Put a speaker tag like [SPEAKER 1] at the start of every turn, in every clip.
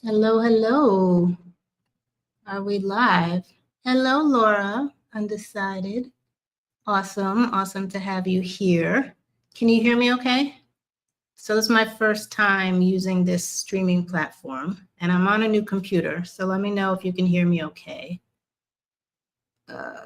[SPEAKER 1] Hello, hello. Are we live? Hello, Laura. Undecided. Awesome. Awesome to have you here. Can you hear me okay? So, this is my first time using this streaming platform, and I'm on a new computer. So, let me know if you can hear me okay. Uh,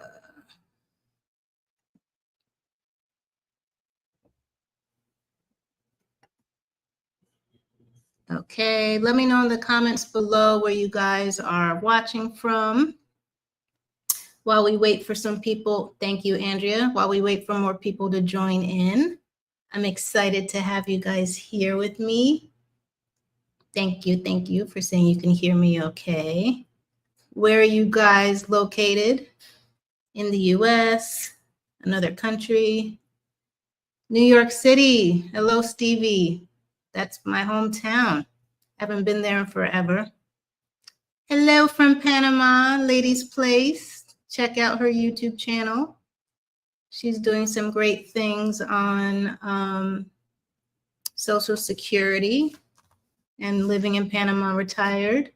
[SPEAKER 1] okay. Let me know in the comments below where you guys are watching from. While we wait for some people, thank you, Andrea. While we wait for more people to join in, I'm excited to have you guys here with me. Thank you for saying you can hear me okay. Where are you guys located? In the US, another country? New York City. Hello, Stevie. That's my hometown. Haven't been there in forever. Hello from Panama, Lady's Place. Check out her YouTube channel. She's doing some great things on Social Security and living in Panama retired.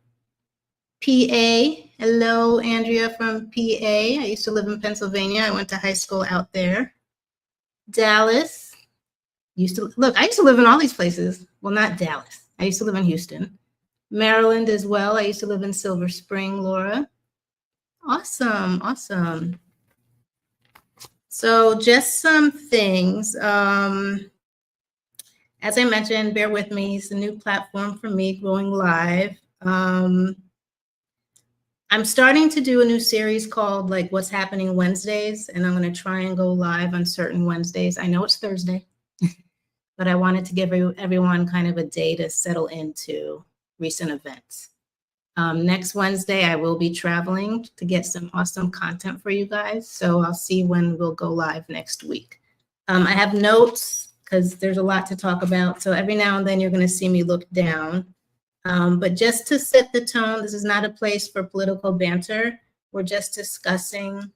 [SPEAKER 1] PA, hello, Andrea from PA. I used to live in Pennsylvania. I went to high school out there. Dallas, I used to live in all these places. Well, not Dallas. I used to live in Houston. Maryland as well. I used to live in Silver Spring, Laura. Awesome, awesome. So just some things. As I mentioned, bear with me. It's a new platform for me going live. I'm starting to do a new series called like What's Happening Wednesdays, and I'm going to try and go live on certain Wednesdays. I know it's Thursday, but I wanted to give everyone kind of a day to settle into recent events. Next Wednesday, I will be traveling to get some awesome content for you guys. So I'll see when we'll go live next week. I have notes because there's a lot to talk about. So every now and then you're going to see me look down. But just to set the tone, this is not a place for political banter. We're just discussing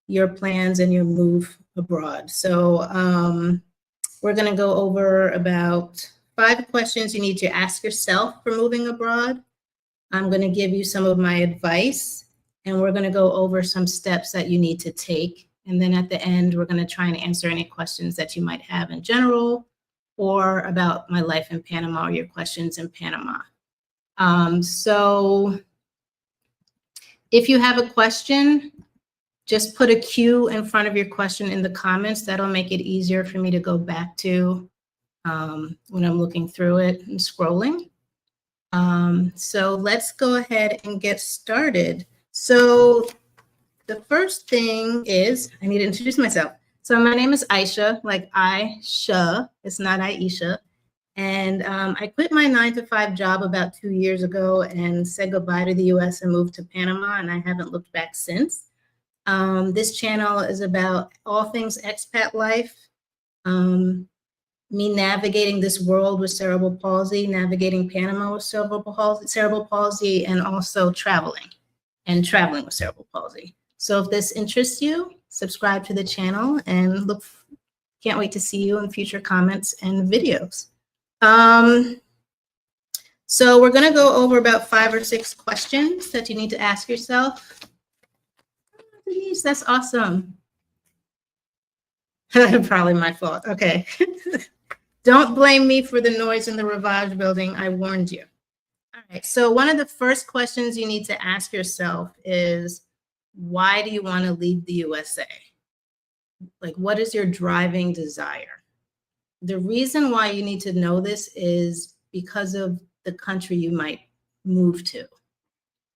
[SPEAKER 1] your plans and your move abroad. So we're going to go over about 5 questions you need to ask yourself for moving abroad. I'm going to give you some of my advice, and we're going to go over some steps that you need to take. And then at the end, we're going to try and answer any questions that you might have in general or about my life in Panama or your questions in Panama. So if you have a question, just put a Q in front of your question in the comments. That'll make it easier for me to go back to when I'm looking through it and scrolling. So let's go ahead and get started. So the first thing is I need to introduce myself. So my name is Aisha, like Aisha. It's not Aisha. And I quit my 9-to-5 job about 2 years ago and said goodbye to the US and moved to Panama, and I haven't looked back since. This channel is about all things expat life, me navigating this world with cerebral palsy, navigating Panama with cerebral palsy, and also traveling with cerebral palsy. So if this interests you, subscribe to the channel and can't wait to see you in future comments and videos. So we're going to go over about 5 or 6 questions that you need to ask yourself. Oh, Denise, that's awesome. Probably my fault. Okay. Don't blame me for the noise in the Rivage building. I warned you. All right. So one of the first questions you need to ask yourself is, why do you want to leave the USA? Like, what is your driving desire? The reason why you need to know this is because of the country you might move to.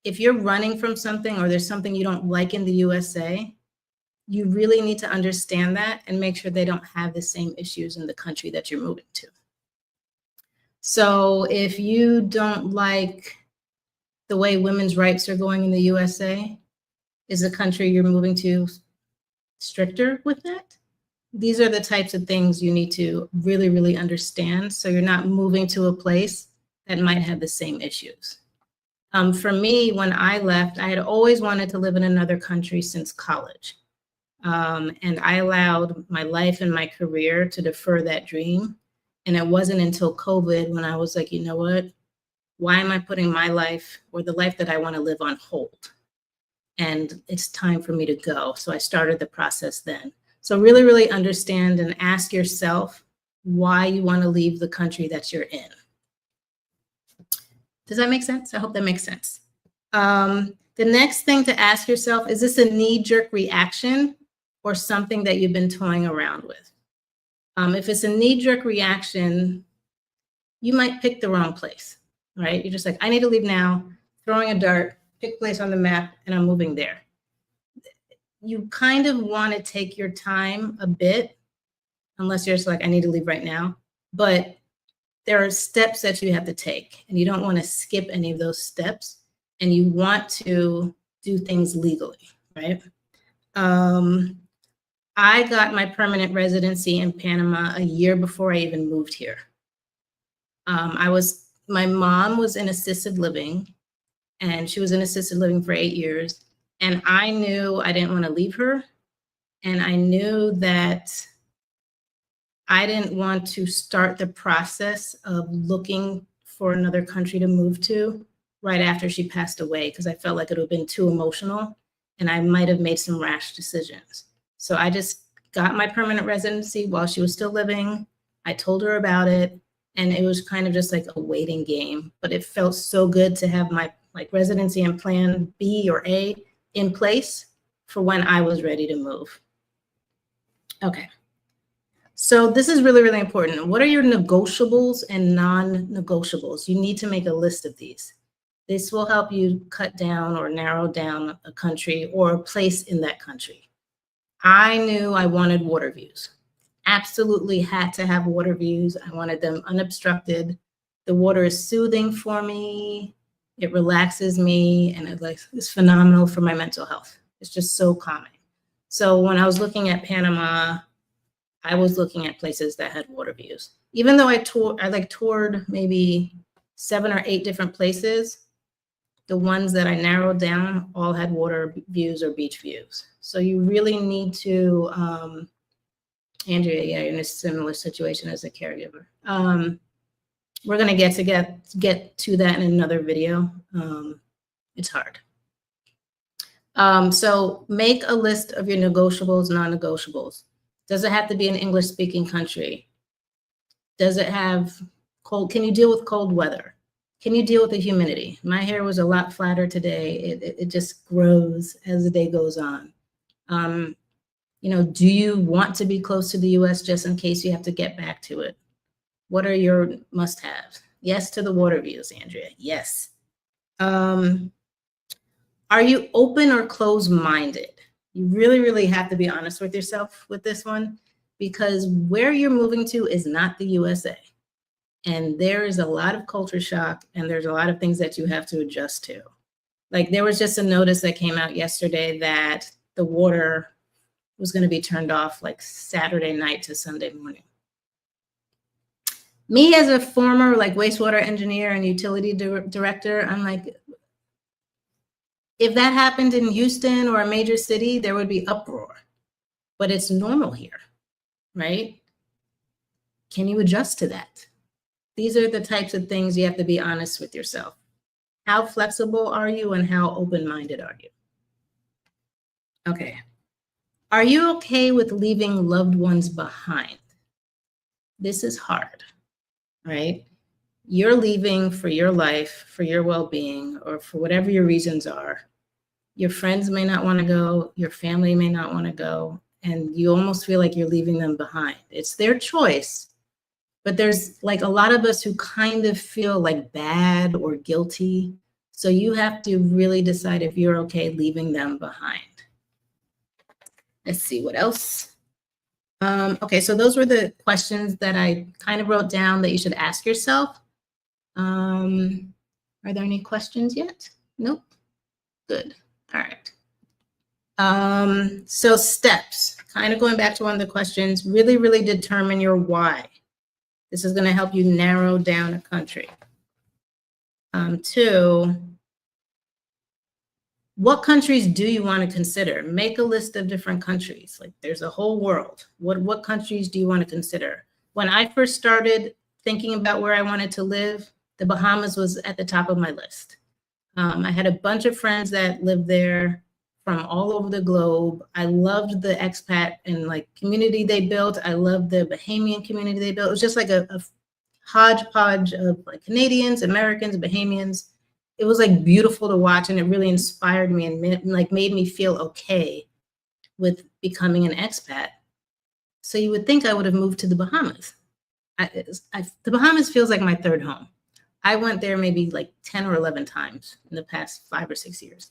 [SPEAKER 1] If you're running from something or there's something you don't like in the USA, you really need to understand that and make sure they don't have the same issues in the country that you're moving to. So if you don't like the way women's rights are going in the USA, is the country you're moving to stricter with that? These are the types of things you need to really, really understand so you're not moving to a place that might have the same issues. For me, when I left, I had always wanted to live in another country since college. And I allowed my life and my career to defer that dream. And it wasn't until COVID when I was like, you know what? Why am I putting my life or the life that I want to live on hold? And it's time for me to go. So I started the process then. So really, really understand and ask yourself why you want to leave the country that you're in. Does that make sense? I hope that makes sense. The next thing to ask yourself, is this a knee-jerk reaction or something that you've been toying around with? If it's a knee-jerk reaction, you might pick the wrong place, right? You're just like, I need to leave now, throwing a dart, pick place on the map, and I'm moving there. You kind of want to take your time a bit, unless you're just like, I need to leave right now. But there are steps that you have to take, and you don't want to skip any of those steps, and you want to do things legally, right? I got my permanent residency in Panama a year before I even moved here. My mom was in assisted living, and she was in assisted living for 8 years. And I knew I didn't want to leave her. And I knew that I didn't want to start the process of looking for another country to move to right after she passed away, because I felt like it would have been too emotional and I might have made some rash decisions. So I just got my permanent residency while she was still living. I told her about it, and it was kind of just like a waiting game, but it felt so good to have my residency and plan B or A in place for when I was ready to move. Okay. So this is really, really important. What are your negotiables and non-negotiables? You need to make a list of these. This will help you cut down or narrow down a country or a place in that country. I knew I wanted water views. Absolutely had to have water views. I wanted them unobstructed. The water is soothing for me. It relaxes me, and it's phenomenal for my mental health. It's just so calming. So when I was looking at Panama, I was looking at places that had water views. Even though I toured maybe 7 or 8 different places, the ones that I narrowed down all had water views or beach views. So you really need to, Andrea, yeah, you're in a similar situation as a caregiver. We're gonna get to that in another video. It's hard. So make a list of your negotiables, non-negotiables. Does it have to be an English-speaking country? Does it have cold? Can you deal with cold weather? Can you deal with the humidity? My hair was a lot flatter today. It just grows as the day goes on. Do you want to be close to the US just in case you have to get back to it? What are your must-haves? Yes to the water views, Andrea. Yes. Are you open or closed-minded? You really, really have to be honest with yourself with this one, because where you're moving to is not the USA. And there is a lot of culture shock, and there's a lot of things that you have to adjust to. Like, there was just a notice that came out yesterday that the water was going to be turned off like Saturday night to Sunday morning. Me as a former wastewater engineer and utility director, I'm like, if that happened in Houston or a major city, there would be uproar, but it's normal here, right? Can you adjust to that? These are the types of things you have to be honest with yourself. How flexible are you and how open-minded are you? Okay. Are you okay with leaving loved ones behind? This is hard, right? You're leaving for your life, for your well-being, or for whatever your reasons are. Your friends may not want to go, your family may not want to go, and you almost feel like you're leaving them behind. It's their choice, but there's a lot of us who kind of feel bad or guilty. So you have to really decide if you're okay leaving them behind. Let's see what else. Okay, so those were the questions that I kind of wrote down that you should ask yourself. Are there any questions yet? Nope. Good. All right. So steps, kind of going back to one of the questions, really, really determine your why. This is going to help you narrow down a country. 2, what countries do you want to consider? Make a list of different countries. There's a whole world. What countries do you want to consider? When I first started thinking about where I wanted to live, the Bahamas was at the top of my list. I had a bunch of friends that lived there from all over the globe. I loved the expat and like community they built. I loved the Bahamian community they built. It was just like a hodgepodge of like Canadians, Americans, Bahamians. It was like beautiful to watch, and it really inspired me and made me feel okay with becoming an expat. So you would think I would have moved to the Bahamas. The Bahamas feels like my third home. I went there maybe like 10 or 11 times in the past 5 or 6 years.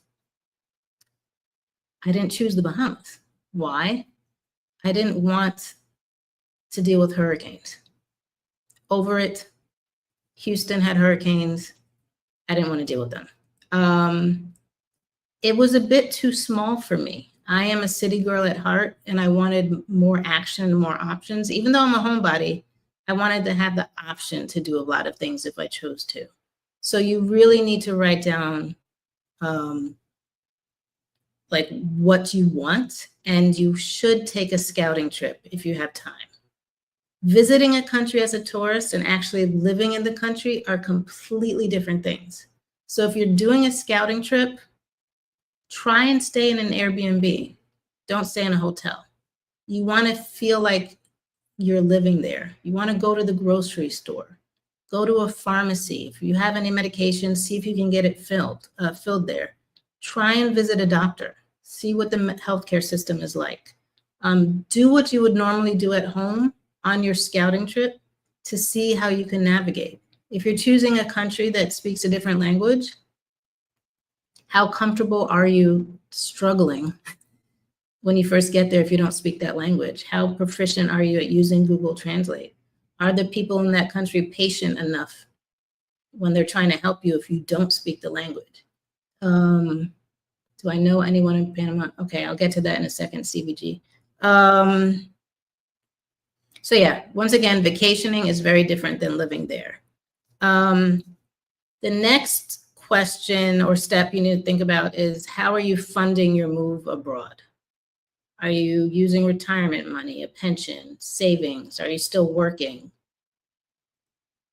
[SPEAKER 1] I didn't choose the Bahamas. Why? I didn't want to deal with hurricanes. Over it. Houston had hurricanes. I didn't want to deal with them. It was a bit too small for me. I am a city girl at heart, and I wanted more action, more options. Even though I'm a homebody, I wanted to have the option to do a lot of things if I chose to. So you really need to write down like what you want, and you should take a scouting trip if you have time. Visiting a country as a tourist and actually living in the country are completely different things. So if you're doing a scouting trip, try and stay in an Airbnb. Don't stay in a hotel. You want to feel like you're living there. You want to go to the grocery store, go to a pharmacy. If you have any medications, see if you can get it filled there. Try and visit a doctor. See what the healthcare system is like. Do what you would normally do at home on your scouting trip to see how you can navigate. If you're choosing a country that speaks a different language, how comfortable are you struggling when you first get there if you don't speak that language? How proficient are you at using Google Translate? Are the people in that country patient enough when they're trying to help you if you don't speak the language? Do I know anyone in Panama? Okay, I'll get to that in a second, CBG. So yeah, once again, vacationing is very different than living there. The next question or step you need to think about is, how are you funding your move abroad? Are you using retirement money, a pension, savings? Are you still working?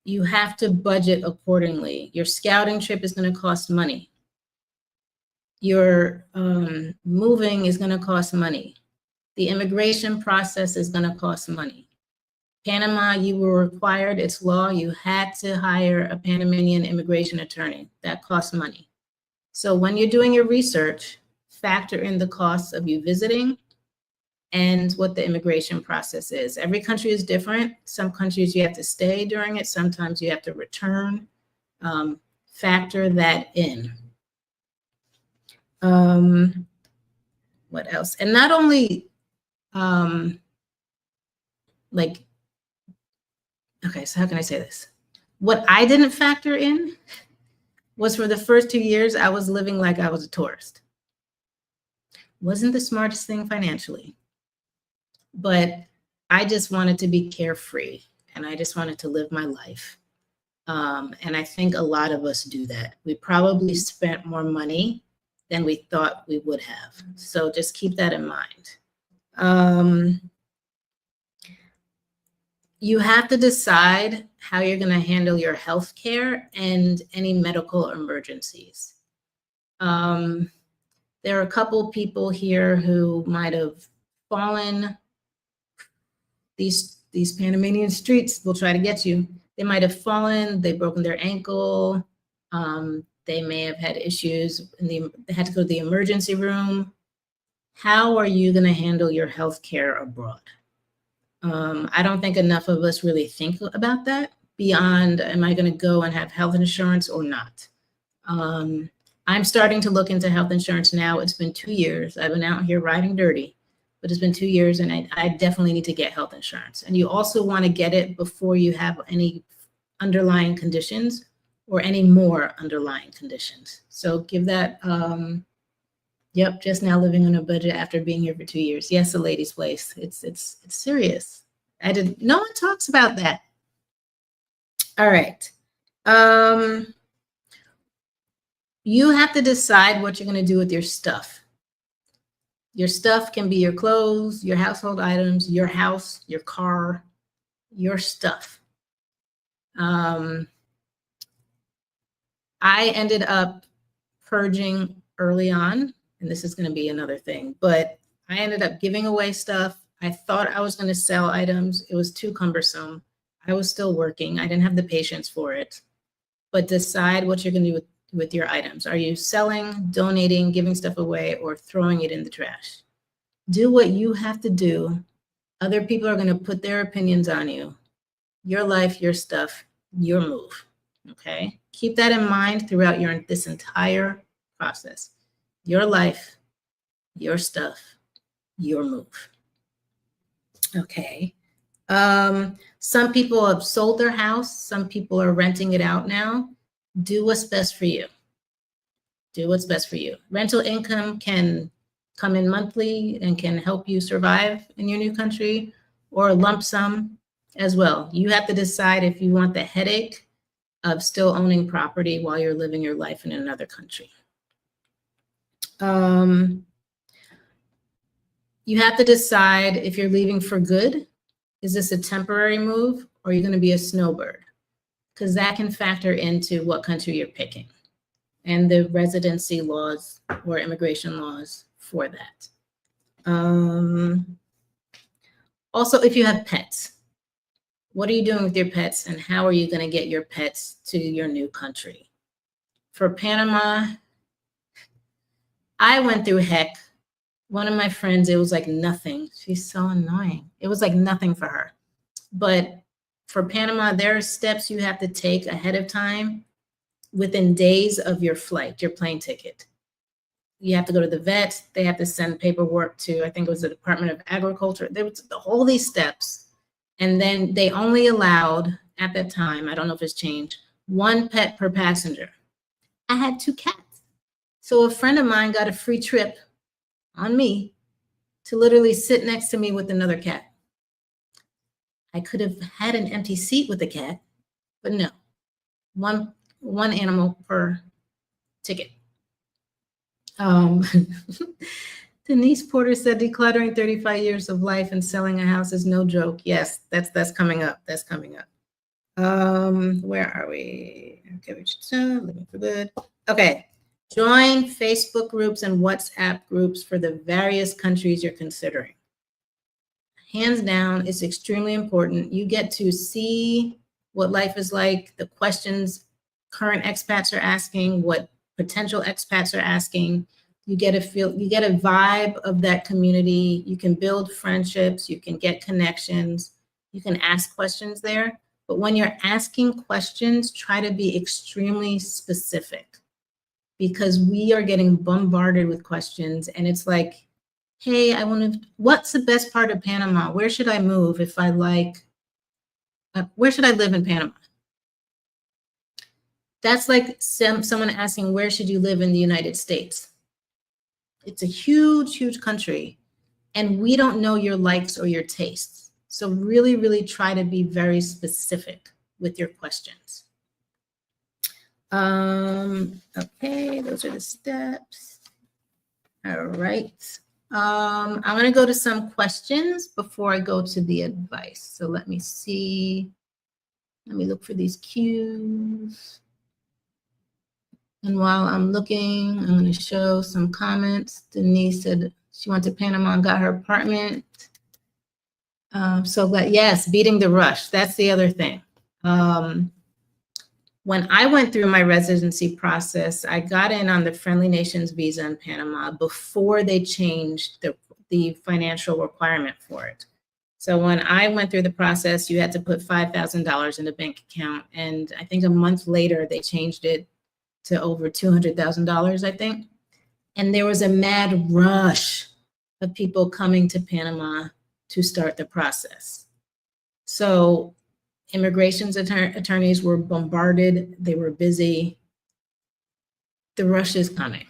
[SPEAKER 1] You have to budget accordingly. Your scouting trip is going to cost money. Your moving is going to cost money. The immigration process is going to cost money. Panama, you were required, it's law, you had to hire a Panamanian immigration attorney. That costs money. So when you're doing your research, factor in the costs of you visiting and what the immigration process is. Every country is different. Some countries you have to stay during it. Sometimes you have to return. Factor that in. What else? And not only okay, so how can I say this? What I didn't factor in was, for the first 2 years, I was living like I was a tourist. Wasn't the smartest thing financially, but I just wanted to be carefree and I just wanted to live my life. And I think a lot of us do that. We probably spent more money than we thought we would have. So just keep that in mind. You have to decide how you're going to handle your health care and any medical emergencies. There are a couple people here who might have fallen. These Panamanian streets will try to get you. They might have fallen, they've broken their ankle, they may have had issues, they had to go to the emergency room. How are you going to handle your health care abroad? I don't think enough of us really think about that beyond, am I going to go and have health insurance or not? I'm starting to look into health insurance now. It's been 2 years. I've been out here riding dirty, but it's been 2 years, and I definitely need to get health insurance. And you also want to get it before you have any underlying conditions or any more underlying conditions. So give that, yep, just now living on a budget after being here for 2 years. Yes, a lady's place. It's serious. No one talks about that. All right. You have to decide what you're going to do with your stuff. Your stuff can be your clothes, your household items, your house, your car, your stuff. I ended up purging early on, and this is going to be another thing, but I ended up giving away stuff. I thought I was going to sell items. It was too cumbersome. I was still working. I didn't have the patience for it. But decide what you're going to do with your items. Are you selling, donating, giving stuff away, or throwing it in the trash? Do what you have to do. Other people are going to put their opinions on you. Your life, your stuff, your move. Okay? Keep that in mind throughout this entire process. Your life, your stuff, your move. Okay. Some people have sold their house. Some people are renting it out now. Do what's best for you. Do what's best for you. Rental income can come in monthly and can help you survive in your new country, or a lump sum as well. You have to decide if you want the headache of still owning property while you're living your life in another country. You have to decide if you're leaving for good. Is this a temporary move, or are you going to be a snowbird? Because that can factor into what country you're picking and the residency laws or immigration laws for that. Also, if you have pets, what are you doing with your pets, and how are you going to get your pets to your new country? For Panama, I went through heck. One of my friends, it was like nothing. She's so annoying. It was like nothing for her. But for Panama, there are steps you have to take ahead of time within days of your flight, your plane ticket. You have to go to the vet. They have to send paperwork to, I think it was the Department of Agriculture. There was all these steps. And then they only allowed, at that time, I don't know if it's changed, 1 pet per passenger. I had 2 cats. So a friend of mine got a free trip on me to literally sit next to me with another cat. I could have had an empty seat with the cat, but no, one animal per ticket. Denise Porter said decluttering 35 years of life and selling a house is no joke. Yes, that's coming up. That's coming up. Where are we? Okay, living for good. Okay. Join Facebook groups and WhatsApp groups for the various countries you're considering. Hands down, it's extremely important. You get to see what life is like, the questions current expats are asking, what potential expats are asking. You get a vibe of that community. You can build friendships, you can get connections, you can ask questions there. But when you're asking questions, try to be extremely specific, because we are getting bombarded with questions, and it's like, hey, what's the best part of Panama? Where should I move if I where should I live in Panama? That's like someone asking, where should you live in the United States? It's a huge, huge country, and we don't know your likes or your tastes. So really, really try to be very specific with your questions. Okay, those are the steps. All right. I'm going to go to some questions before I go to the advice. So let me see. Let me look for these cues. And while I'm looking, I'm going to show some comments. Denise said she went to Panama and got her apartment. Yes, beating the rush. That's the other thing. When I went through my residency process, I got in on the Friendly Nations visa in Panama before they changed the financial requirement for it. So when I went through the process, you had to put $5,000 in a bank account. And I think a month later, they changed it to over $200,000, I think. And there was a mad rush of people coming to Panama to start the process. So immigration's attorneys were bombarded. They were busy. The rush is coming.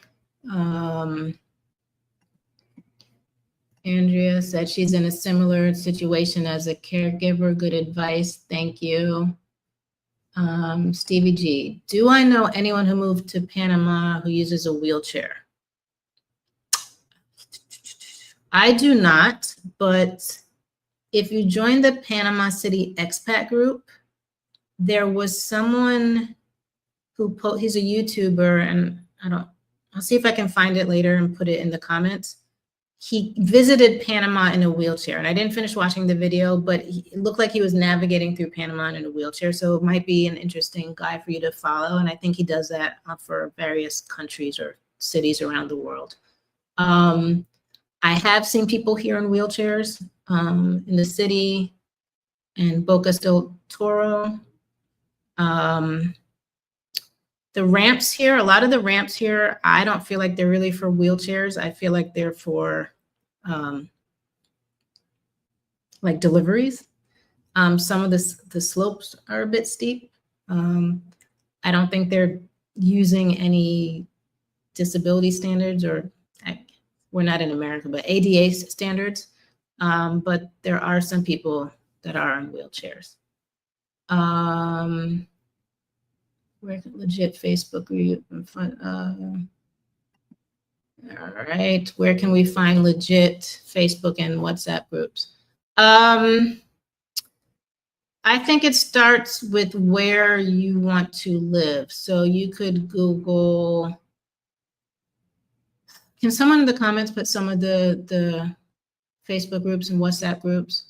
[SPEAKER 1] Andrea said she's in a similar situation as a caregiver. Good advice. Thank you. Stevie G, do I know anyone who moved to Panama who uses a wheelchair? I do not, but if you join the Panama City expat group, there was someone he's a YouTuber, and I'll see if I can find it later and put it in the comments. He visited Panama in a wheelchair, and I didn't finish watching the video, but it looked like he was navigating through Panama in a wheelchair. So it might be an interesting guy for you to follow. And I think he does that for various countries or cities around the world. I have seen people here in wheelchairs in the city and Bocas del Toro. The ramps here, a lot of the ramps here, I don't feel like they're really for wheelchairs. I feel like they're for like deliveries. Some of the slopes are a bit steep. I don't think they're using any disability standards, or we're not in America, but ADA standards. But there are some people that are in wheelchairs. Where legit Facebook group? All right, where can we find legit Facebook and WhatsApp groups? I think it starts with where you want to live. So you could Google. Can someone in the comments put some of the Facebook groups and WhatsApp groups?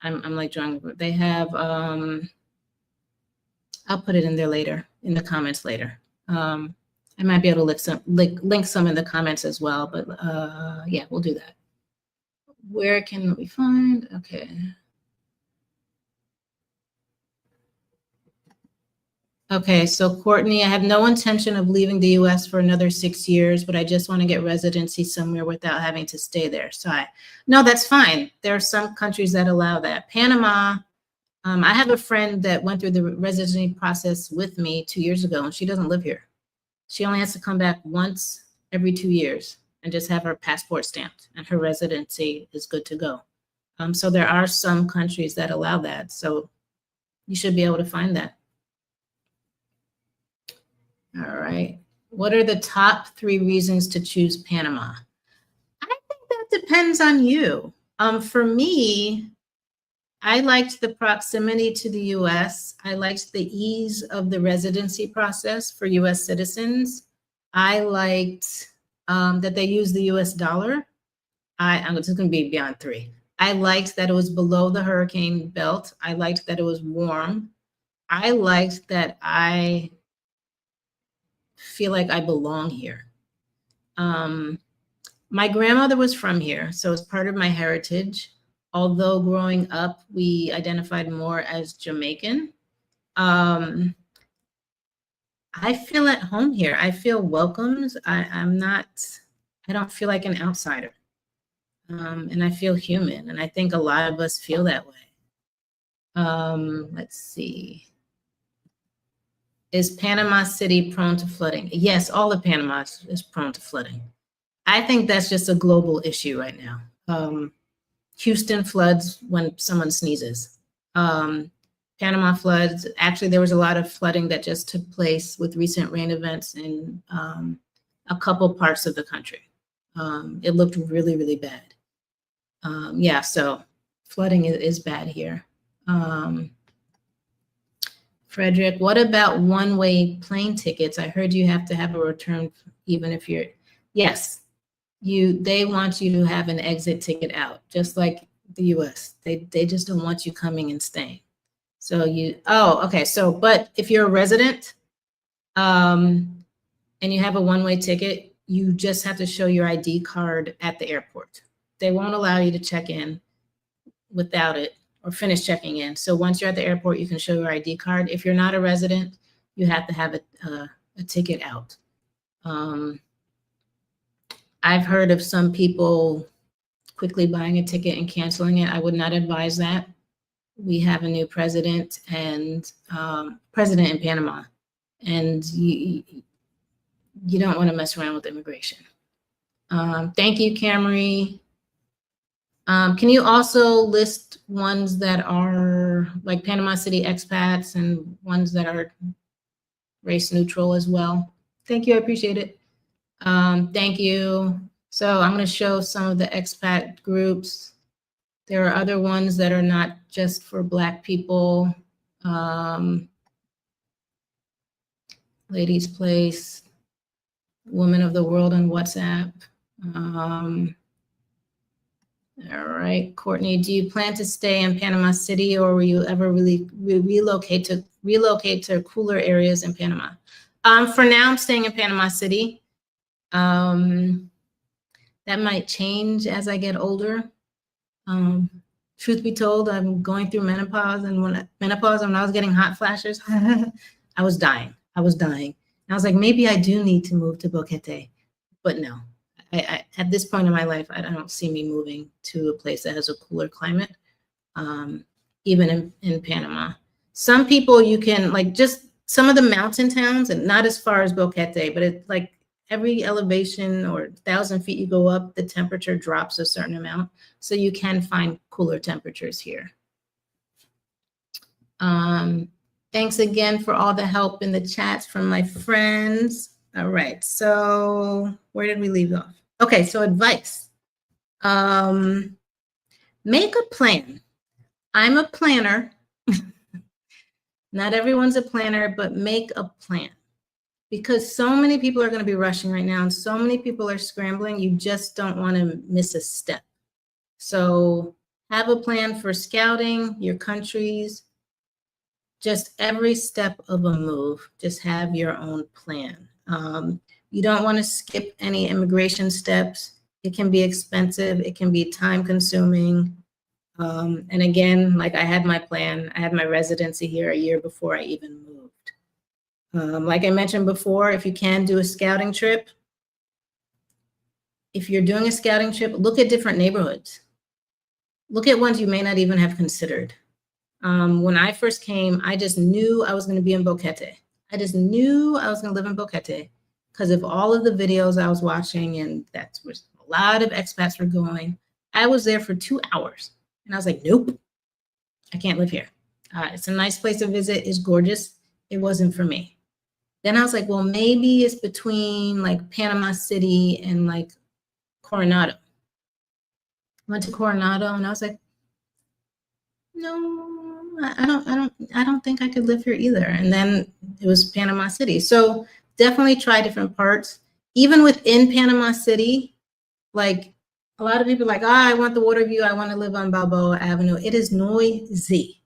[SPEAKER 1] I'm like drawing a group. They have, I'll put it in there later, in the comments later. I might be able to link some in the comments as well, but yeah, we'll do that. Where can we find? Okay. Okay, so Courtney, I have no intention of leaving the US for another 6 years, but I just want to get residency somewhere without having to stay there. So no, that's fine. There are some countries that allow that. Panama, I have a friend that went through the residency process with me 2 years ago, and she doesn't live here. She only has to come back once every 2 years and just have her passport stamped, and her residency is good to go. So there are some countries that allow that. So you should be able to find that. All right. What are the top 3 reasons to choose Panama? I think that depends on you. For me, I liked the proximity to the US. I liked the ease of the residency process for US citizens. I liked that they use the US dollar. I'm just going to be beyond 3. I liked that it was below the hurricane belt. I liked that it was warm. I liked that I feel like I belong here. My grandmother was from here, so it's part of my heritage. Although growing up, we identified more as Jamaican. I feel at home here. I feel welcomed. I don't feel like an outsider. And I feel human. And I think a lot of us feel that way. Let's see. Is Panama City prone to flooding? Yes, all of Panama is prone to flooding. I think that's just a global issue right now. Houston floods when someone sneezes. Panama floods. Actually, there was a lot of flooding that just took place with recent rain events in a couple parts of the country. It looked really, really bad. Yeah, so flooding is bad here. Frederick, what about one-way plane tickets? I heard you have to have a return even if you're, yes, they want you to have an exit ticket out, just like the US. They just don't want you coming and staying. So okay. So, but if you're a resident and you have a one-way ticket, you just have to show your ID card at the airport. They won't allow you to check in without it or finish checking in. So once you're at the airport, you can show your ID card. If you're not a resident, you have to have a ticket out. I've heard of some people quickly buying a ticket and canceling it. I would not advise that. We have a new president and president in Panama, and you don't want to mess around with immigration. Thank you, Camry. Can you also list ones that are like Panama City expats and ones that are race neutral as well? Thank you, I appreciate it. Thank you. So I'm going to show some of the expat groups. There are other ones that are not just for Black people. Ladies Place, Woman of the World on WhatsApp. All right, Courtney, do you plan to stay in Panama City, or will you ever really relocate to cooler areas in Panama? For now, I'm staying in Panama City. That might change as I get older. Truth be told, I'm going through menopause, and when I was getting hot flashes, I was dying. And I was like, maybe I do need to move to Boquete, but no. At this point in my life, I don't see me moving to a place that has a cooler climate, even in Panama. Some people you can, like, just some of the mountain towns, and not as far as Boquete, but it's like every elevation or 1,000 feet you go up, the temperature drops a certain amount. So you can find cooler temperatures here. Thanks again for all the help in the chats from my friends. All right, so where did we leave off? Okay, so advice. Make a plan. I'm a planner. Not everyone's a planner, but make a plan. Because so many people are going to be rushing right now, and so many people are scrambling, you just don't want to miss a step. So have a plan for scouting, your countries, just every step of a move. Just have your own plan. You don't want to skip any immigration steps. It can be expensive. It can be time consuming. And again, like I had my plan. I had my residency here a year before I even moved. Like I mentioned before, if you can do a scouting trip, if you're doing a scouting trip, look at different neighborhoods. Look at ones you may not even have considered. When I first came, I just knew I was going to be in Boquete. I just knew I was going to live in Boquete because of all of the videos I was watching, and that's where a lot of expats were going. I was there for 2 hours, and I was like, nope, I can't live here. It's a nice place to visit. It's gorgeous. It wasn't for me. Then I was like, well, maybe it's between like Panama City and like Coronado. Went to Coronado, and I was like, no, I don't think I could live here either. And then it was Panama City. So definitely try different parts. Even within Panama City, like a lot of people are like, I want the water view. I want to live on Balboa Avenue. It is noisy.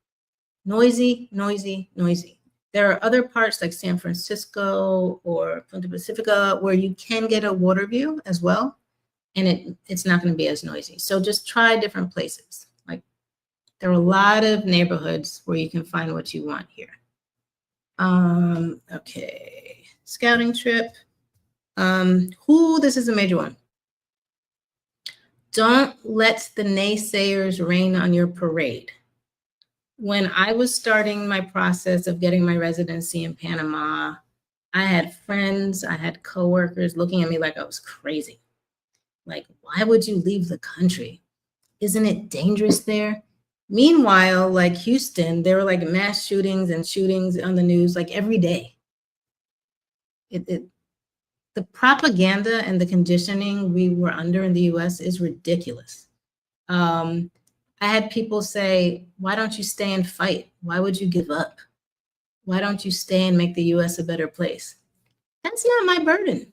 [SPEAKER 1] There are other parts like San Francisco or Punta Pacifica where you can get a water view as well. And it's not going to be as noisy. So just try different places. Like there are a lot of neighborhoods where you can find what you want here. Okay, scouting trip. This is a major one. Don't let the naysayers rain on your parade. When I was starting my process of getting my residency in Panama, I had friends, I had coworkers looking at me like I was crazy. Like, why would you leave the country? Isn't it dangerous there? Meanwhile, like Houston, there were like mass shootings on the news like every day. The propaganda and the conditioning we were under in the US is ridiculous. I had people say, why don't you stay and fight? Why would you give up? Why don't you stay and make the US a better place? That's not my burden.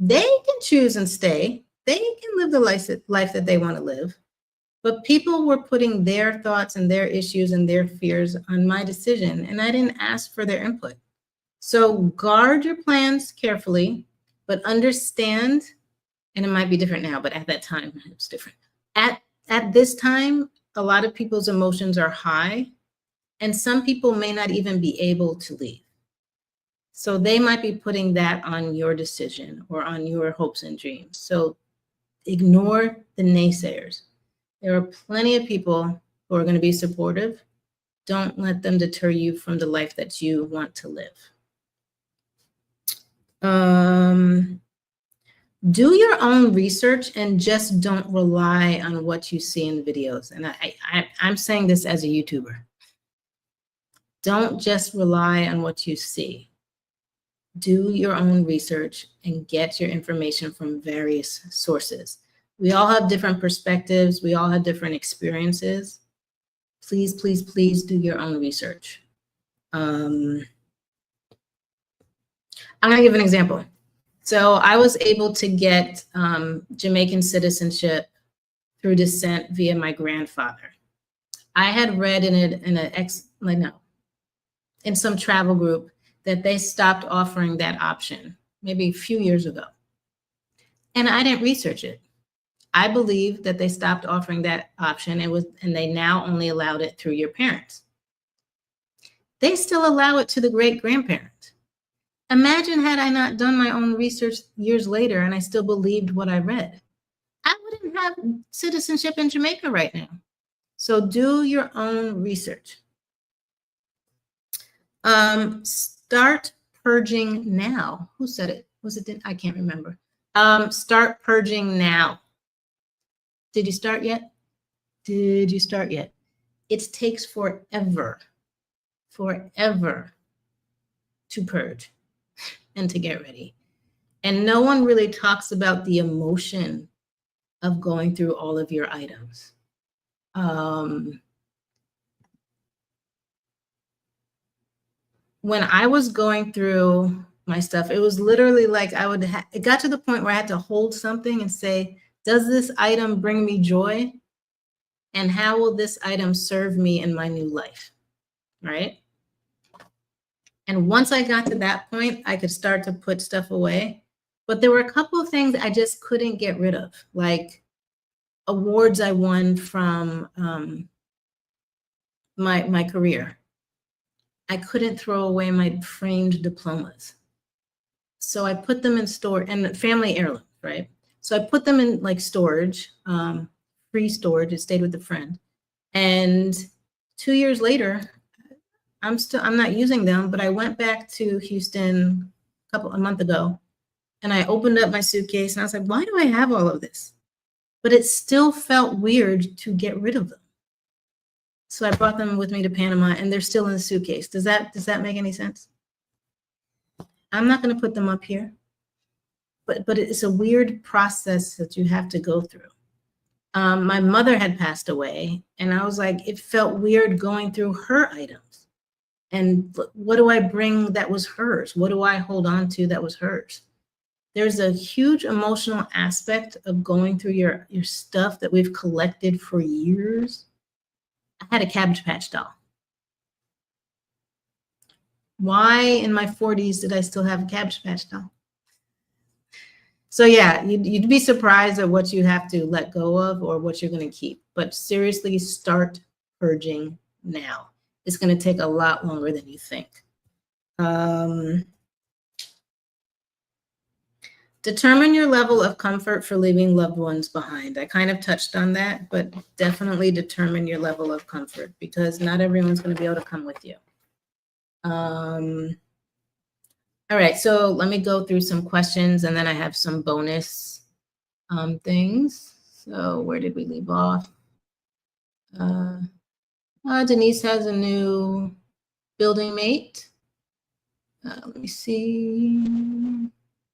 [SPEAKER 1] They can choose and stay. They can live the life that they want to live. But people were putting their thoughts and their issues and their fears on my decision, and I didn't ask for their input. So guard your plans carefully, but understand, and it might be different now, but at that time it was different. At this time, a lot of people's emotions are high, and some people may not even be able to leave. So they might be putting that on your decision or on your hopes and dreams. So ignore the naysayers. There are plenty of people who are going to be supportive. Don't let them deter you from the life that you want to live. Do your own research and just don't rely on what you see in videos. And I'm saying this as a YouTuber. Don't just rely on what you see. Do your own research and get your information from various sources. We all have different perspectives. We all have different experiences. Please, please, please do your own research. I'm going to give an example. So I was able to get Jamaican citizenship through descent via my grandfather. I had read in some travel group that they stopped offering that option maybe a few years ago. And I didn't research it. I believe that they stopped offering that option and they now only allowed it through your parents. They still allow it to the great-grandparents. Imagine had I not done my own research years later and I still believed what I read. I wouldn't have citizenship in Jamaica right now. So do your own research. Start purging now. Who said it? Was it? I can't remember. Start purging now. Did you start yet? Did you start yet? It takes forever to purge and to get ready. And no one really talks about the emotion of going through all of your items. When I was going through my stuff, it was literally like it got to the point where I had to hold something and say, does this item bring me joy? And how will this item serve me in my new life, right? And once I got to that point, I could start to put stuff away. But there were a couple of things I just couldn't get rid of, like awards I won from my career. I couldn't throw away my framed diplomas. So I put them in storage, and family heirlooms, right? So I put them in like storage, free storage. It stayed with a friend. And 2 years later, I'm not using them, but I went back to Houston a month ago, and I opened up my suitcase and I was like, why do I have all of this? But it still felt weird to get rid of them. So I brought them with me to Panama, and they're still in the suitcase. Does that make any sense? I'm not going to put them up here, but it's a weird process that you have to go through. My mother had passed away, and I was like, it felt weird going through her items. And what do I bring that was hers? What do I hold on to that was hers? There's a huge emotional aspect of going through your stuff that we've collected for years. I had a Cabbage Patch doll. Why in my 40s did I still have a Cabbage Patch doll? So yeah, you'd be surprised at what you have to let go of or what you're going to keep. But seriously, start purging now. It's going to take a lot longer than you think. Determine your level of comfort for leaving loved ones behind. I kind of touched on that, but definitely determine your level of comfort because not everyone's going to be able to come with you. All right, so let me go through some questions and then I have some bonus things. So where did we leave off? Denise has a new building mate. Let me see.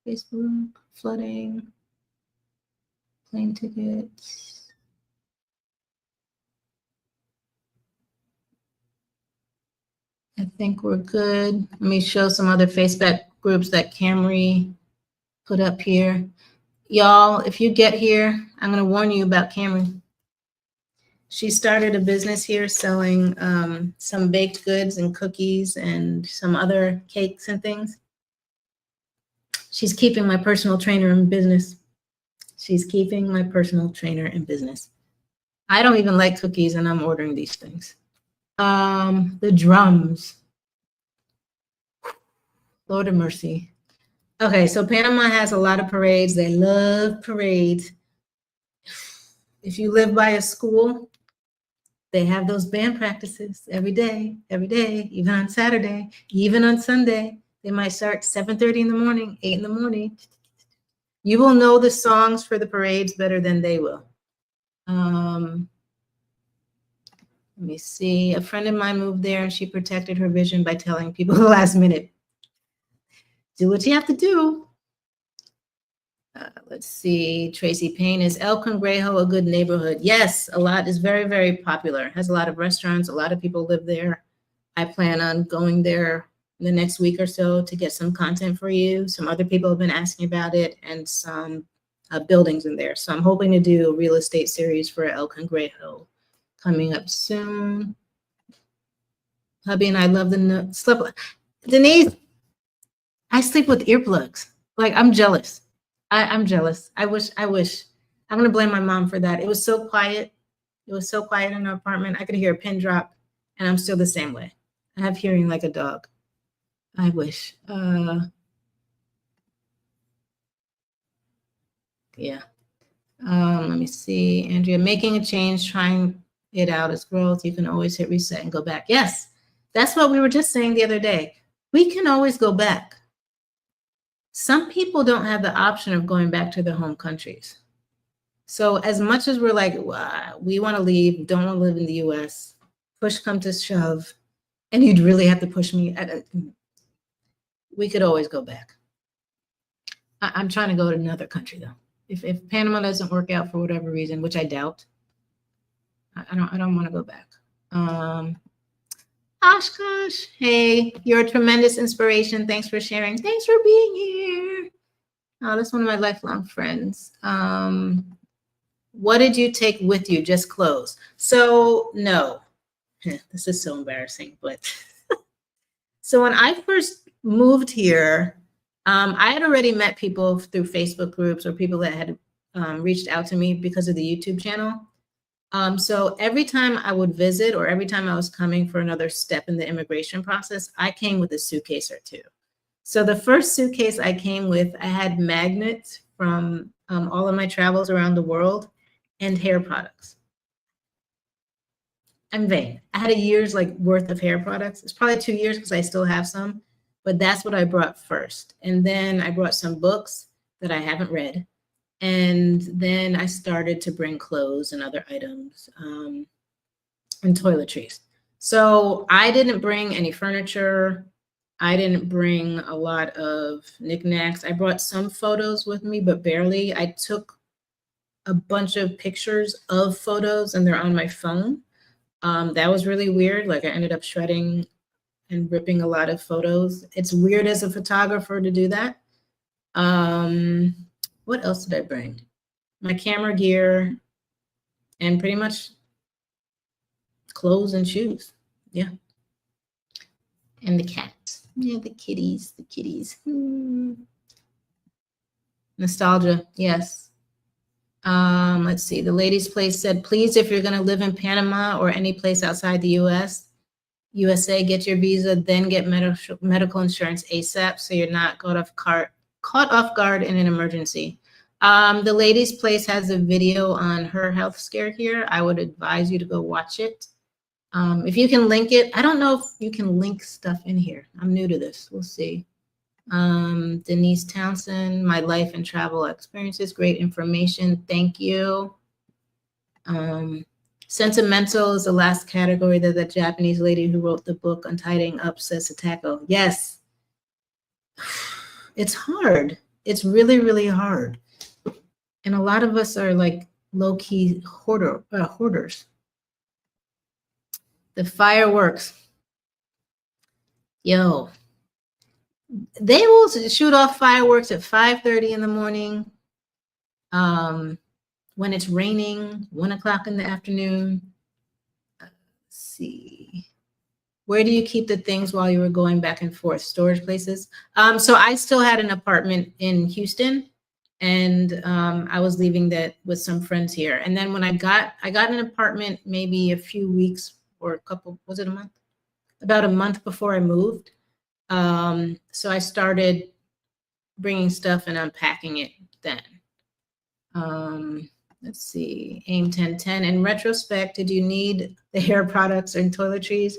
[SPEAKER 1] Facebook, flooding, plane tickets. I think we're good. Let me show some other Facebook groups that Camry put up here. Y'all, if you get here, I'm going to warn you about Camry. She started a business here selling some baked goods and cookies and some other cakes and things. She's keeping my personal trainer in business. She's keeping my personal trainer in business. I don't even like cookies and I'm ordering these things. The drums. Lord of mercy. Okay, so Panama has a lot of parades. They love parades. If you live by a school, they have those band practices every day, even on Saturday, even on Sunday. They might start 7:30 in the morning, 8 in the morning. You will know the songs for the parades better than they will. Let me see. A friend of mine moved there and she protected her vision by telling people the last minute, do what you have to do. Let's see. Tracy Payne, is El Congrejo a good neighborhood? Yes, a lot. Is very, very popular. Has a lot of restaurants. A lot of people live there. I plan on going there in the next week or so to get some content for you. Some other people have been asking about it, and some buildings in there. So I'm hoping to do a real estate series for El Cangrejo coming up soon. Hubby and I love the sleep. Denise, I sleep with earplugs. Like, I'm jealous. I'm jealous. I wish. I'm gonna blame my mom for that. It was so quiet. It was so quiet in our apartment. I could hear a pin drop, and I'm still the same way. I have hearing like a dog. I wish. Yeah. Let me see, Andrea. Making a change, trying it out is growth. You can always hit reset and go back. Yes, that's what we were just saying the other day. We can always go back. Some people don't have the option of going back to their home countries. So as much as we're like, we want to leave, don't want to live in the US, push come to shove, and you'd really have to push me, we could always go back. I'm trying to go to another country though. If Panama doesn't work out for whatever reason, which I doubt, I don't want to go back. Oshkosh, hey, you're a tremendous inspiration. Thanks for sharing. Thanks for being here. Oh, that's one of my lifelong friends. What did you take with you? Just clothes. So no, this is so embarrassing, but so when I first moved here, I had already met people through Facebook groups or people that had reached out to me because of the YouTube channel. So every time I would visit or every time I was coming for another step in the immigration process, I came with a suitcase or two. So the first suitcase I came with, I had magnets from all of my travels around the world and hair products. I'm vain. I had a year's worth of hair products. It's probably 2 years because I still have some, but that's what I brought first. And then I brought some books that I haven't read. And then I started to bring clothes and other items and toiletries. So I didn't bring any furniture. I didn't bring a lot of knickknacks. I brought some photos with me, but barely. I took a bunch of pictures of photos and they're on my phone. That was really weird. Like I ended up shredding and ripping a lot of photos. It's weird as a photographer to do that. What else did I bring? My camera gear and pretty much clothes and shoes. Yeah. And the cats. Yeah, the kitties, the kitties. Nostalgia, yes. Let's see. The ladies' place said, please, if you're going to live in Panama or any place outside the USA, get your visa, then get medical insurance ASAP so you're not caught off guard in an emergency. The ladies' place has a video on her health scare here. I would advise you to go watch it. If you can link it, I don't know if you can link stuff in here. I'm new to this. We'll see. Denise Townsend, my life and travel experiences, great information. Thank you. Sentimental is the last category that the Japanese lady who wrote the book Untidying Up says to tackle. Yes. It's hard. It's really, really hard. And a lot of us are like low-key hoarders. The fireworks. Yo. They will shoot off fireworks at 5:30 in the morning. When it's raining, 1 o'clock in the afternoon. Let's see. Where do you keep the things while you were going back and forth? Storage places? So I still had an apartment in Houston, and I was leaving that with some friends here. And then when I got an apartment maybe a few weeks or a couple, was it a month? About a month before I moved. So I started bringing stuff and unpacking it then. Let's see, AIM 1010. In retrospect, did you need the hair products and toiletries,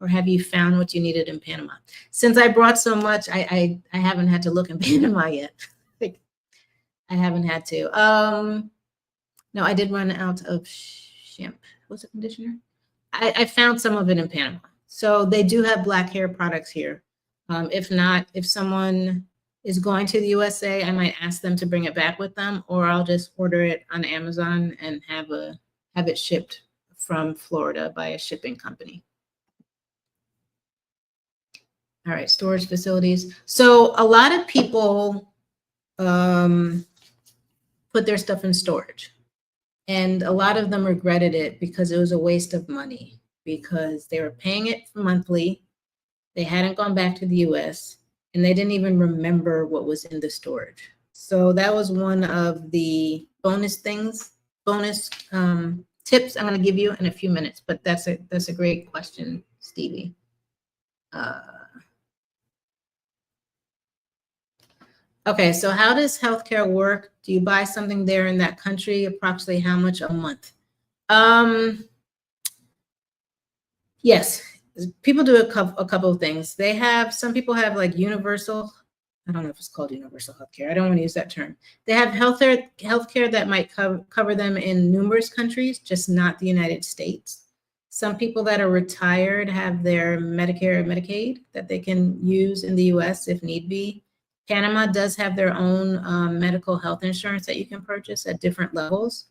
[SPEAKER 1] or have you found what you needed in Panama? Since I brought so much, I haven't had to look in Panama yet. I haven't had to. No, I did run out of shampoo. Was it conditioner? I found some of it in Panama. So they do have black hair products here. If not, if someone is going to the USA, I might ask them to bring it back with them, or I'll just order it on Amazon and have it shipped from Florida by a shipping company. All right, storage facilities. So a lot of people put their stuff in storage. And a lot of them regretted it because it was a waste of money, because they were paying it monthly. They hadn't gone back to the US, and they didn't even remember what was in the storage. So that was one of the bonus tips I'm going to give you in a few minutes, but that's a great question, Stevie. Okay, so how does healthcare work? Do you buy something there in that country? Approximately how much a month? Yes, people do a couple of things. Some people have like universal, I don't know if it's called universal healthcare. I don't want to use that term. They have healthcare that might cover them in numerous countries, just not the United States. Some people that are retired have their Medicare or Medicaid that they can use in the US if need be. Panama does have their own medical health insurance that you can purchase at different levels.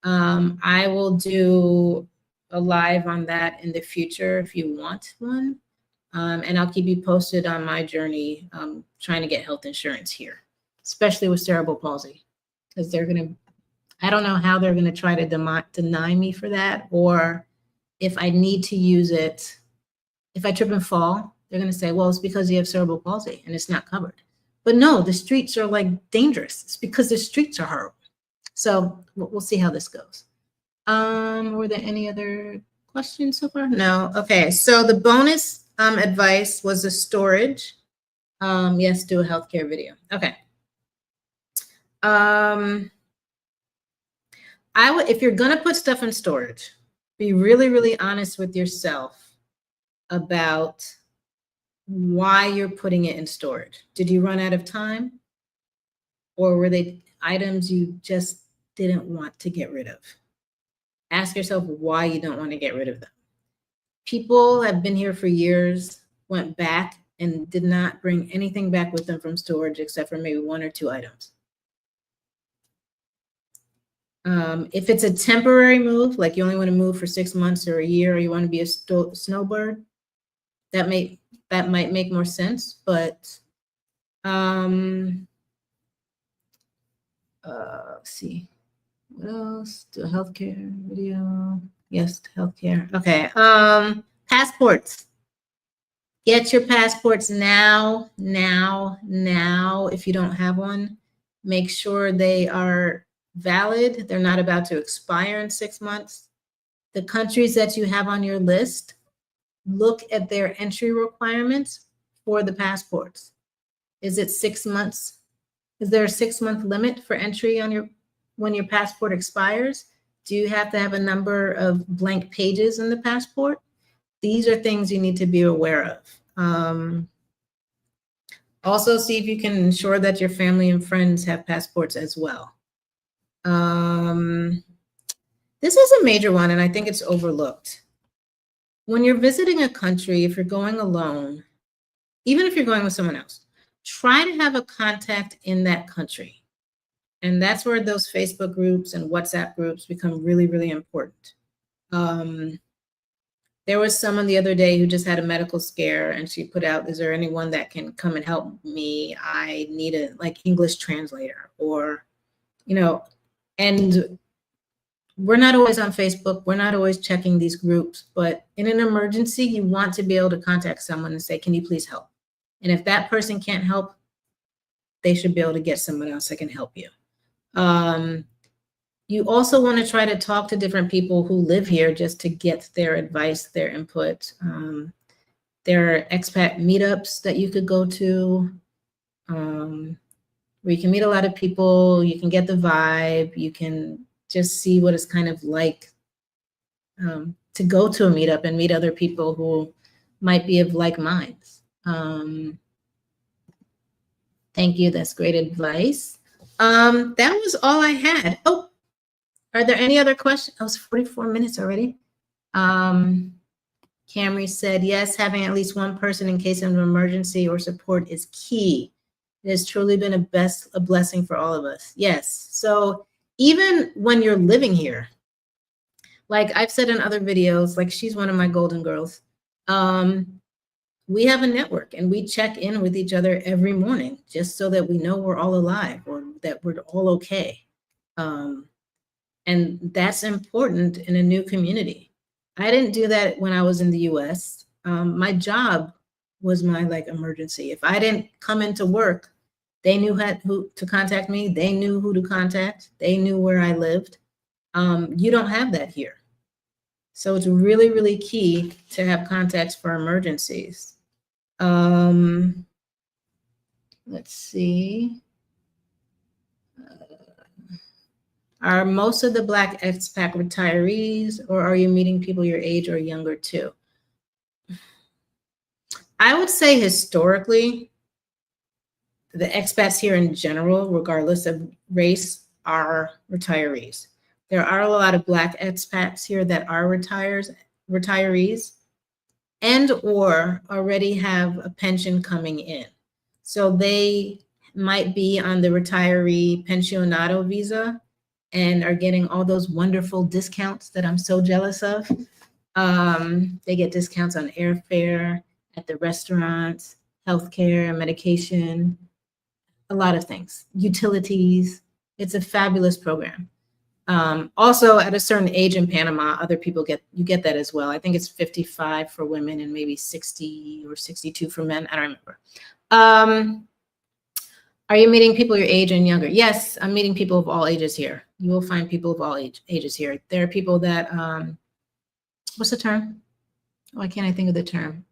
[SPEAKER 1] I will do a live on that in the future if you want one. And I'll keep you posted on my journey trying to get health insurance here, especially with cerebral palsy, because I don't know how they're going to try to deny me for that, or if I need to use it, if I trip and fall, they're going to say, well, it's because you have cerebral palsy and it's not covered. But no, the streets are like dangerous. It's because the streets are horrible. So we'll see how this goes. Were there any other questions so far? No. Okay. So the bonus advice was the storage. Yes, do a healthcare video. Okay. If you're gonna put stuff in storage, be really, really honest with yourself about why you're putting it in storage. Did you run out of time? Or were they items you just didn't want to get rid of? Ask yourself why you don't want to get rid of them. People have been here for years, went back and did not bring anything back with them from storage except for maybe 1 or 2 items. If it's a temporary move, like you only want to move for 6 months or a year, or you want to be a snowbird, that might make more sense. But let's see. What else? Do a healthcare video. Yes, healthcare. Okay. Passports. Get your passports now. If you don't have one, make sure they are valid. They're not about to expire in 6 months. The countries that you have on your list, look at their entry requirements for the passports. Is it 6 months? Is there a 6-month limit for entry on when your passport expires? Do you have to have a number of blank pages in the passport? These are things you need to be aware of. Also, see if you can ensure that your family and friends have passports as well. This is a major one, and I think it's overlooked. When you're visiting a country, if you're going alone, even if you're going with someone else, try to have a contact in that country. And that's where those Facebook groups and WhatsApp groups become really, really important. There was someone the other day who just had a medical scare, and she put out, is there anyone that can come and help me? I need a English translator, or, and we're not always on Facebook. We're not always checking these groups, but in an emergency, you want to be able to contact someone and say, can you please help? And if that person can't help, they should be able to get someone else that can help you. You also want to try to talk to different people who live here just to get their advice, their input. There are expat meetups that you could go to, where you can meet a lot of people, you can get the vibe, you can just see what it's kind of like to go to a meetup and meet other people who might be of like minds. Thank you, that's great advice. That was all I had. Oh, are there any other questions? Oh, it's 44 minutes already. Camry said, yes, having at least one person in case of an emergency or support is key. It has truly been a blessing for all of us. Yes, so even when you're living here, like I've said in other videos, like she's one of my golden girls. we have a network and we check in with each other every morning just so that we know we're all alive or that we're all okay. And that's important in a new community. I didn't do that when I was in the US. My job was my like emergency. If I didn't come into work, they knew who to contact me. They knew who to contact. They knew where I lived. You don't have that here. So it's really, really key to have contacts for emergencies. Let's see. Are most of the Black expat retirees, or are you meeting people your age or younger too? I would say historically, the expats here in general, regardless of race, are retirees. There are a lot of Black expats here that are retirees and or already have a pension coming in. So they might be on the retiree pensionado visa and are getting all those wonderful discounts that I'm so jealous of. They get discounts on airfare, at the restaurants, healthcare, medication, a lot of things, utilities. It's a fabulous program. Also, at a certain age in Panama, other people get that as well. I think it's 55 for women and maybe 60 or 62 for men. I don't remember. Are you meeting people your age and younger? Yes, I'm meeting people of all ages here. You will find people of all ages here. There are people that, what's the term? Why can't I think of the term?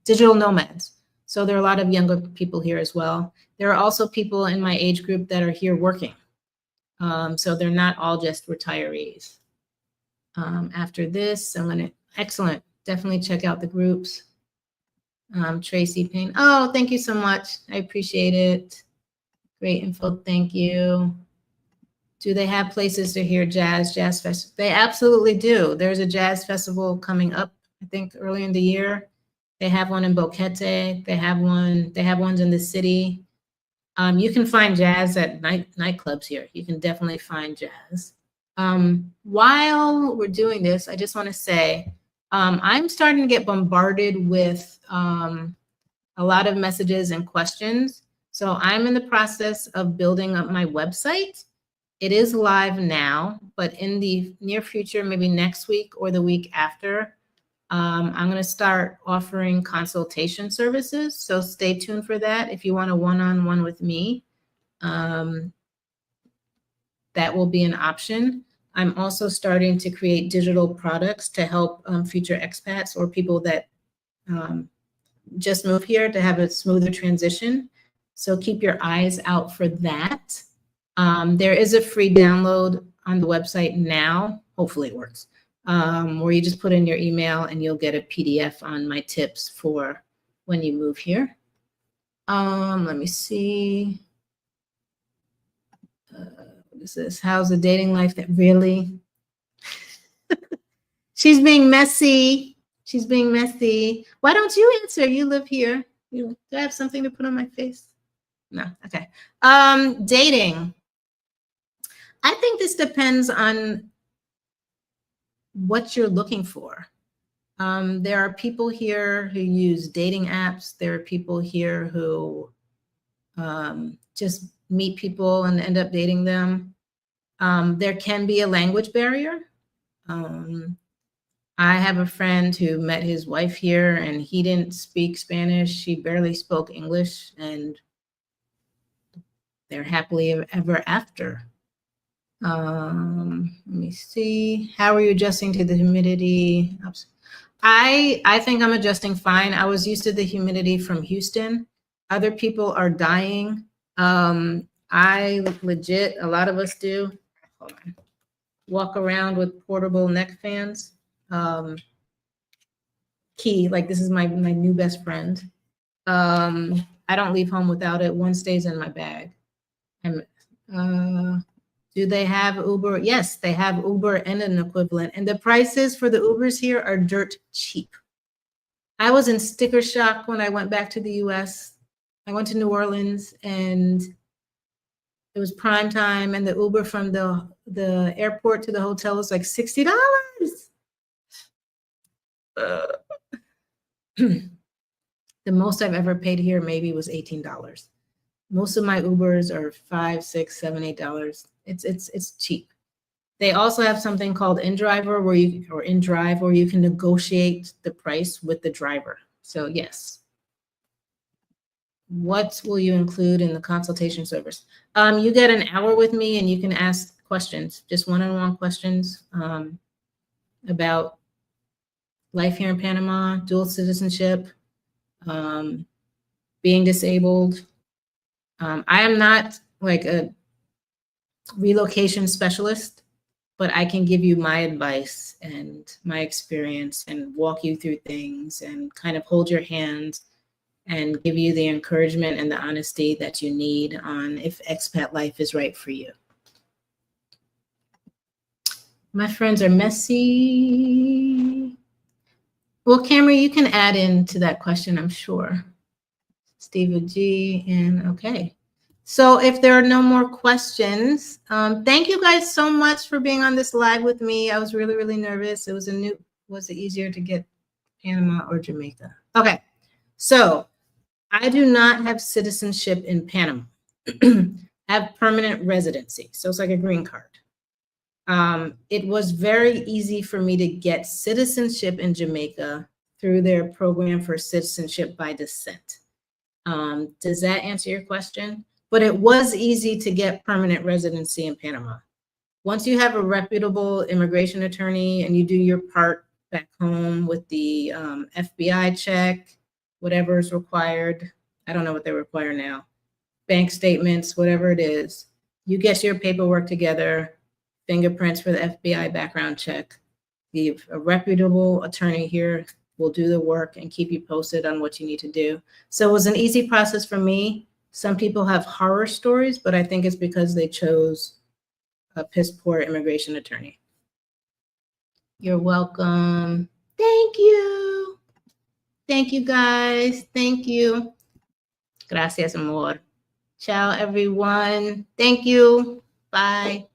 [SPEAKER 1] Digital nomads. So there are a lot of younger people here as well. There are also people in my age group that are here working. So they're not all just retirees. After this, excellent. Definitely check out the groups. Tracy Payne. Oh, thank you so much. I appreciate it. Great info. Thank you. Do they have places to hear jazz festival? They absolutely do. There's a jazz festival coming up, I think early in the year. They have one in Boquete. They have ones in the city. You can find jazz at nightclubs here. You can definitely find jazz. While we're doing this, I just want to say, I'm starting to get bombarded with a lot of messages and questions. So I'm in the process of building up my website. It is live now, but in the near future, maybe next week or the week after, I'm going to start offering consultation services. So stay tuned for that. If you want a one-on-one with me, that will be an option. I'm also starting to create digital products to help future expats or people that just move here to have a smoother transition. So keep your eyes out for that. There is a free download on the website now. Hopefully it works. Where you just put in your email and you'll get a PDF on my tips for when you move here. Let me see. What is this? How's the dating life? That really? She's being messy. She's being messy. Why don't you answer? You live here. Do I have something to put on my face? No. Okay. Dating. I think this depends on what you're looking for. There are people here who use dating apps. There are people here who just meet people and end up dating them. There can be a language barrier. I have a friend who met his wife here and he didn't speak Spanish. She barely spoke English and they're happily ever after. Let me see. How are you adjusting to the humidity? I think I'm adjusting fine. I was used to the humidity from Houston. Other people are dying. I legit, a lot of us do. Hold on. Walk around with portable neck fans. Key, like this is my new best friend. I don't leave home without it. One stays in my bag. Do they have Uber? Yes, they have Uber and an equivalent. And the prices for the Ubers here are dirt cheap. I was in sticker shock when I went back to the US. I went to New Orleans and it was prime time and the Uber from the airport to the hotel was like $60. The most I've ever paid here maybe was $18. Most of my Ubers are $5, $6, $7, $8. It's cheap. They also have something called InDrive where you can negotiate the price with the driver. So yes. What will you include in the consultation service? You get an hour with me and you can ask questions, just one-on-one questions about life here in Panama, dual citizenship, being disabled. I am not like a relocation specialist, but I can give you my advice and my experience and walk you through things and kind of hold your hand and give you the encouragement and the honesty that you need on if expat life is right for you. My friends are messy. Well, Camry, you can add into that question, I'm sure. Steve G, and okay. So if there are no more questions, thank you guys so much for being on this live with me. I was really, really nervous. Was it easier to get Panama or Jamaica? Okay, so I do not have citizenship in Panama. I have permanent residency, so it's like a green card. It was very easy for me to get citizenship in Jamaica through their program for citizenship by descent. Does that answer your question? But it was easy to get permanent residency in Panama. Once you have a reputable immigration attorney and you do your part back home with the FBI check, whatever is required, I don't know what they require now, bank statements, whatever it is, you get your paperwork together, fingerprints for the FBI background check. A reputable attorney here will do the work and keep you posted on what you need to do. So it was an easy process for me. Some people have horror stories, but I think it's because they chose a piss poor immigration attorney. You're welcome. Thank you. Thank you, guys. Thank you. Gracias, amor. Ciao, everyone. Thank you. Bye.